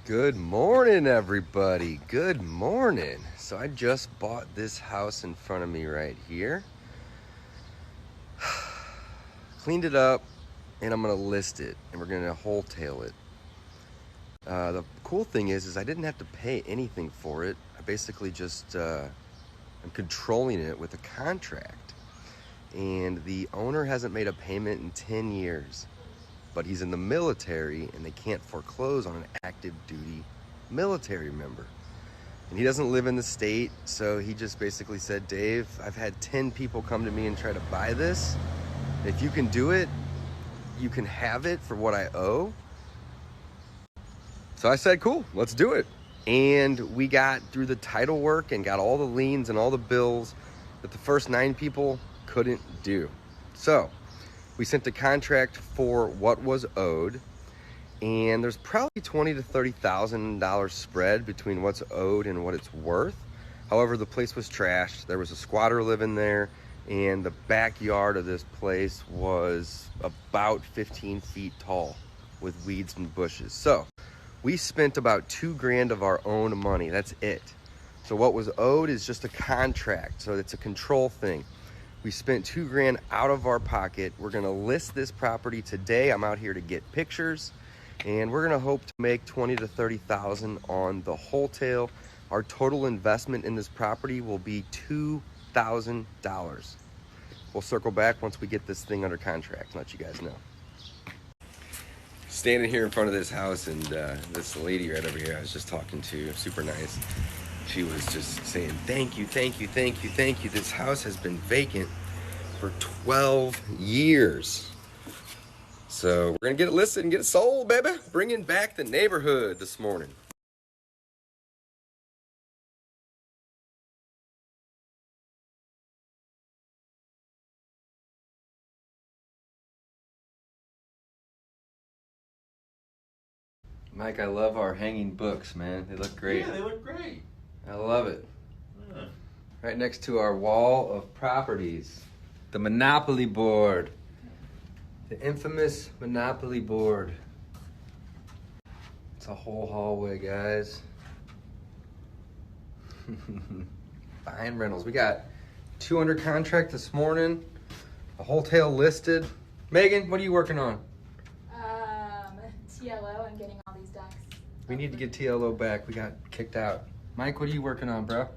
Good morning, everybody. Good morning. So I just bought this house in front of me right here. Cleaned it up, and I'm gonna list it, and we're gonna wholesale it. The cool thing is I didn't have to pay anything for it. I basically just I'm controlling it with a contract, and the owner hasn't made a payment in 10 years. But he's in the military and they can't foreclose on an active duty military member. And he doesn't live in the state, so he just basically said, Dave, I've had 10 people come to me and try to buy this. If you can do it, you can have it for what I owe. So I said, cool, let's do it. And we got through the title work and got all the liens and all the bills that the first 9 people couldn't do. So we sent a contract for what was owed, and there's probably $20,000 to $30,000 spread between what's owed and what it's worth. However, the place was trashed. There was a squatter living there, and the backyard of this place was about 15 feet tall with weeds and bushes. So we spent about $2,000 of our own money. That's it. So what was owed is just a contract. So it's a control thing. We spent $2,000 out of our pocket. We're gonna list this property today. I'm out here to get pictures, and we're gonna hope to make $20,000 to $30,000 on the wholesale. Our total investment in this property will be $2,000. We'll circle back once we get this thing under contract and let you guys know. Standing here in front of this house, and this lady right over here I was just talking to, super nice. She was just saying, thank you, thank you, thank you, thank you. This house has been vacant for 12 years. So we're gonna get it listed and get it sold, baby. Bringing back the neighborhood this morning. Mike, I love our hanging books, man. They look great. Yeah, they look great. I love it. Yeah. Right next to our wall of properties. The Monopoly board. The infamous Monopoly board. It's a whole hallway, guys. Buying rentals. We got 2 under contract this morning. A wholesale listed. Megan, what are you working on? TLO and getting all these decks. We need to get TLO back. We got kicked out. Mike, what are you working on, bro?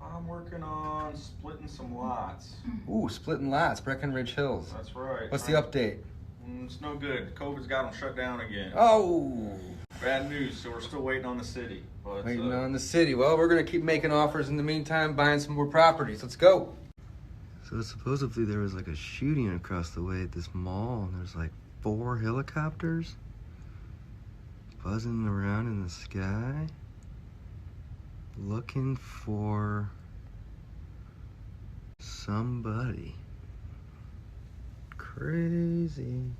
I'm working on splitting some lots. Ooh, splitting lots, Breckenridge Hills. That's right. What's the update? It's no good. COVID's got them shut down again. Oh! Bad news, so we're still waiting on the city. But, Waiting on the city. Well, we're going to keep making offers in the meantime, buying some more properties. Let's go. So supposedly there was like a shooting across the way at this mall, and there's like 4 helicopters buzzing around in the sky, looking for somebody. Crazy.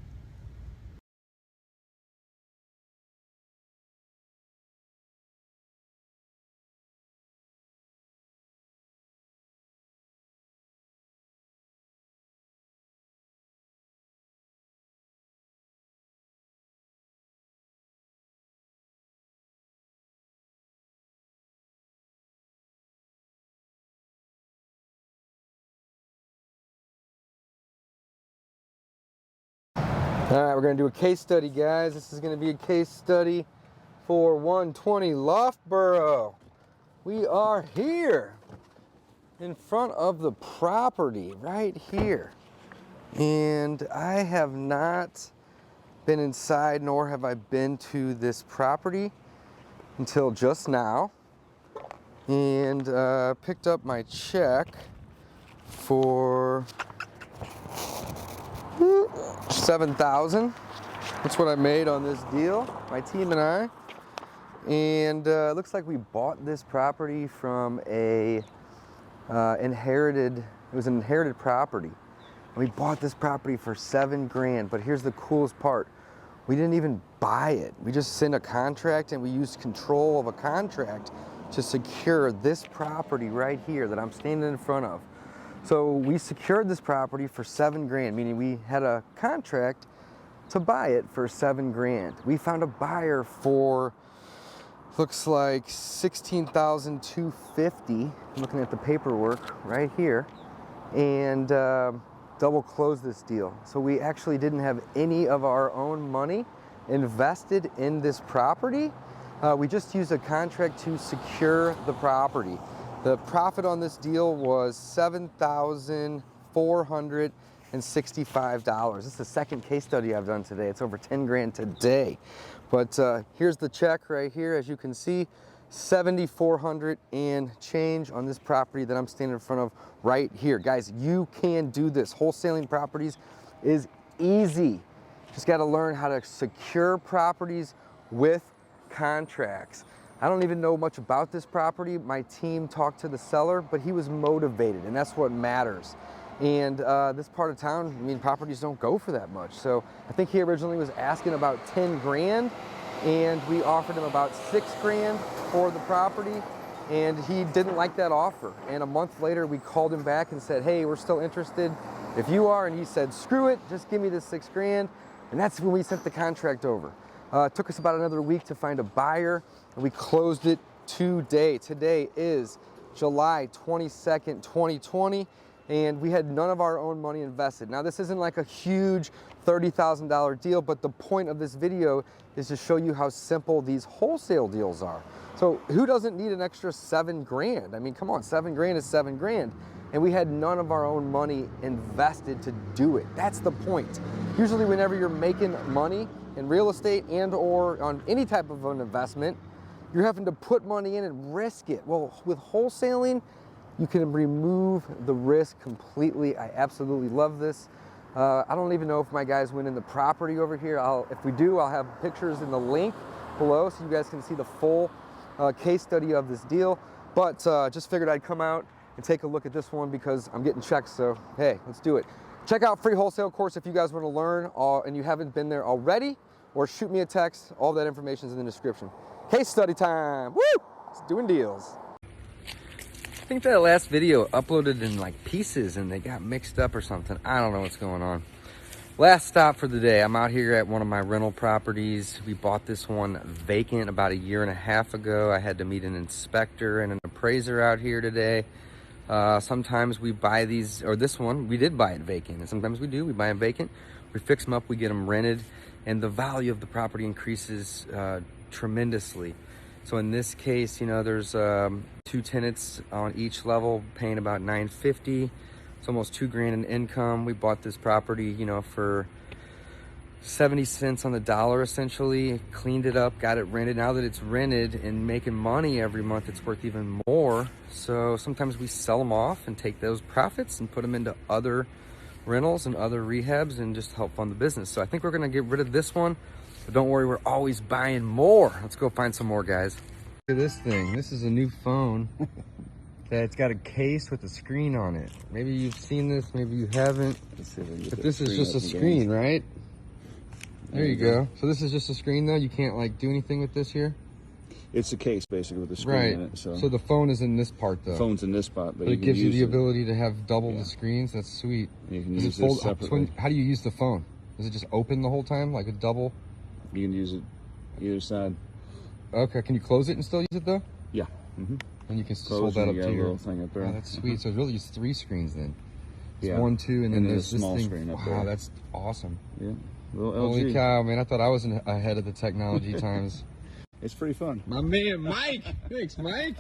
All right, we're gonna do a case study, guys. This is gonna be a case study for 120 Loughborough. We are here in front of the property right here. And I have not been inside, nor have I been to this property until just now. And picked up my check for $7,000. That's what I made on this deal, my team and I. And it looks like we bought this property from it was an inherited property. And we bought this property for $7,000, but here's the coolest part. We didn't even buy it. We just sent a contract, and we used control of a contract to secure this property right here that I'm standing in front of. So we secured this property for $7,000, meaning we had a contract to buy it for $7,000. We found a buyer for Looks like $16,250. Looking at the paperwork right here, and double closed this deal. So we actually didn't have any of our own money invested in this property. We just used a contract to secure the property. The profit on this deal was $7,465. This is the second case study I've done today. It's over 10 grand today. But here's the check right here. As you can see, 7,400 and change on this property that I'm standing in front of right here. Guys, you can do this. Wholesaling properties is easy. Just got to learn how to secure properties with contracts. I don't even know much about this property. My team talked to the seller, but he was motivated, and that's what matters. And this part of town, I mean, properties don't go for that much. So I think he originally was asking about 10 grand, and we offered him about 6 grand for the property, and he didn't like that offer. And a month later, we called him back and said, hey, we're still interested if you are. And he said, screw it, just give me the 6 grand. And that's when we sent the contract over. It took us about another week to find a buyer, and we closed it today. Today is July 22nd, 2020, and we had none of our own money invested. Now, this isn't like a huge $30,000 deal, but the point of this video is to show you how simple these wholesale deals are. So who doesn't need an extra 7 grand? I mean, come on, 7 grand is 7 grand. And we had none of our own money invested to do it. That's the point. Usually whenever you're making money in real estate and or on any type of an investment, you're having to put money in and risk it. Well, with wholesaling, you can remove the risk completely. I absolutely love this. I don't even know if my guys went in the property over here. If we do, I'll have pictures in the link below so you guys can see the full case study of this deal. But just figured I'd come out and take a look at this one because I'm getting checks, so hey, let's do it. Check out free wholesale course if you guys want to learn and you haven't been there already, or shoot me a text. All that information is in the description. Case study time, woo! It's doing deals. I think that last video uploaded in like pieces and they got mixed up or something. I don't know what's going on. Last stop for the day. I'm out here at one of my rental properties. We bought this one vacant about 1.5 years ago. I had to meet an inspector and an appraiser out here today. Sometimes we buy these, or this one, we did buy it vacant, and sometimes we do, we buy them vacant, we fix them up, we get them rented, and the value of the property increases tremendously. So in this case, you know, there's 2 tenants on each level paying about $950. It's almost 2 grand in income. We bought this property, you know, for 70 cents on the dollar essentially, cleaned it up, got it rented. Now that it's rented and making money every month, it's worth even more. So sometimes we sell them off and take those profits and put them into other rentals and other rehabs and just help fund the business. So I think we're gonna get rid of this one, but don't worry, we're always buying more. Let's go find some more, guys. Look at this thing. This is a new phone. It's got a case with a screen on it. Maybe you've seen this, maybe you haven't. But this is just a screen, right? There you go. So this is just a screen though? You can't like do anything with this here? It's a case basically with the screen in it. So the phone is in this part though. The phone's in this spot, but it gives you the ability to have double the screens. That's sweet. You can use this separately. How do you use the phone? Is it just open the whole time, like a double? You can use it either side. Okay, can you close it and still use it though? Yeah. And you can hold that up to your little thing up there. Oh, that's sweet. So it's really just 3 screens then. It's Yeah. 1, 2, and then there's a small this thing. screen up wow, there. that's awesome. Yeah. Little LG. Holy cow, man! I thought I was ahead of the technology times. It's pretty fun. My man, Mike. Thanks, Mike.